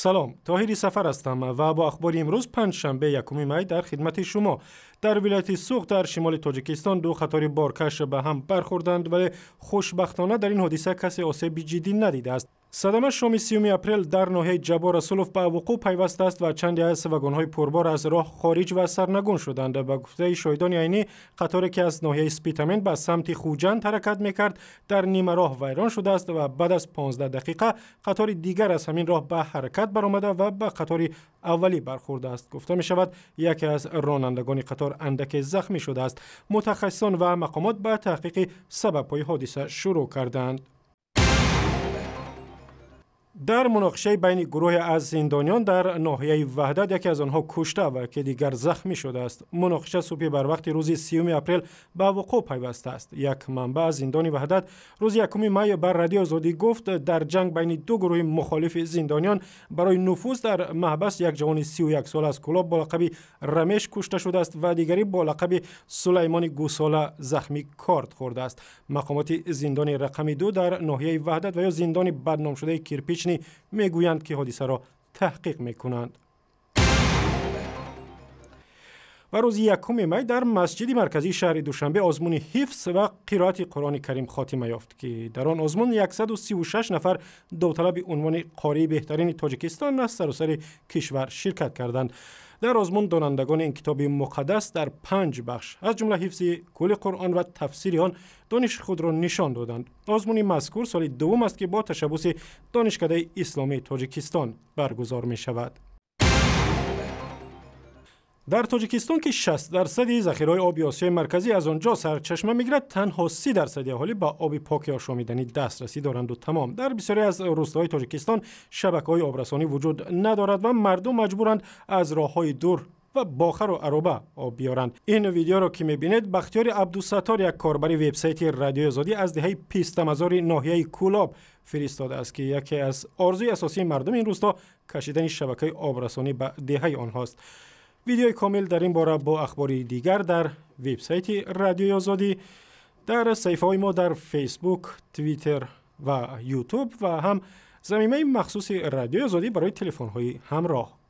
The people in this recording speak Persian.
سلام، طاهری سفر هستم و با اخبار امروز پنجشنبه یکم می در خدمت شما. در ولایت سوق در شمال تاجیکستان دو قطار بارکش به هم برخوردند، ولی خوشبختانه در این حادثه کسی آسیب جدی ندیده است. صدمه شام 30 اپریل در ناحیه جبار رسولوف به وقوع پیوسته است و چندی از واگن‌های پربار از راه خارج و سرنگون شدند. به گفته شاهدان عینی، قطاری که از ناحیه سپیتامن به سمت خوجند حرکت می‌کرد در نیمه راه ویران شده است و بعد از 15 دقیقه قطار دیگر از همین راه به حرکت برآمده و به قطار اولی برخورده است. گفته می‌شود یکی از رانندگان قطار اندک زخمی شده است. متخصصان و مقامات به تحقیق سبب‌های حادثه شروع کردند. در مناقشه بین گروه از زندانیان در ناحیه وحدت یکی از آنها کشته و که دیگر زخمی شده است. مناقشه صبح بر وقت روز 30 اپریل به وقوع پیوسته است. یک منبع از زندان وحدت روز 1 می بر رادیو آزادی گفت در جنگ بین دو گروه مخالف زندانیان برای نفوذ در محبس یک جوان 31 ساله از کلاب با لقب رمیش کشته شده است و دیگری با لقب سلیمان گوساله زخمی کارد خورده است. مقامات زندان رقم 2 در ناحیه وحدت و یا زندان بدنام شده کرپیچ میگویند که حادثه را تحقیق میکنند. و روز 1 می در مسجد مرکزی شهر دوشنبه آزمون حفظ و قرائت قرآن کریم خاتمه یافت که در آن آزمون 136 نفر داوطلب عنوان قاری بهترین تاجیکستان از سراسر کشور شرکت کردند. در آزمون دانندگان این کتاب مقدس در 5 بخش از جمله حفظ کل قرآن و تفسیر آن دانش خود را نشان دادند. آزمون مذکور سال دوم است که با تشبث دانشکده اسلامی تاجیکستان برگزار می شود. در تاجیکستان که 60% ذخیره‌های آبی آسیای مرکزی از آنجا سرچشمه می‌گیرد، تنها 30% اهالی با آب پاک آشامیدنی دسترسی دارند و تمام در بسیاری از روستاهای تاجیکستان شبکه‌های آبرسانی وجود ندارد و مردم مجبورند از راه‌های دور و باخر و عرابه آب بیارند. این ویدیو را که می‌بینید بختیار عبدالستار، یک کاربر وبسایت رادیو آزادی از دهه پیستمزار ناحیه کولاب فرستاده است که یکی از آرزوی اساسی مردم این روستا کشیدن شبکه آبرسانی به دهه آنهاست. ویدیوی کامل در این باره با اخبار دیگر در وبسایت رادیو آزادی، در صفحه‌های ما در فیسبوک، توییتر و یوتیوب و هم زمینه مخصوص رادیو آزادی برای تلفن‌های همراه.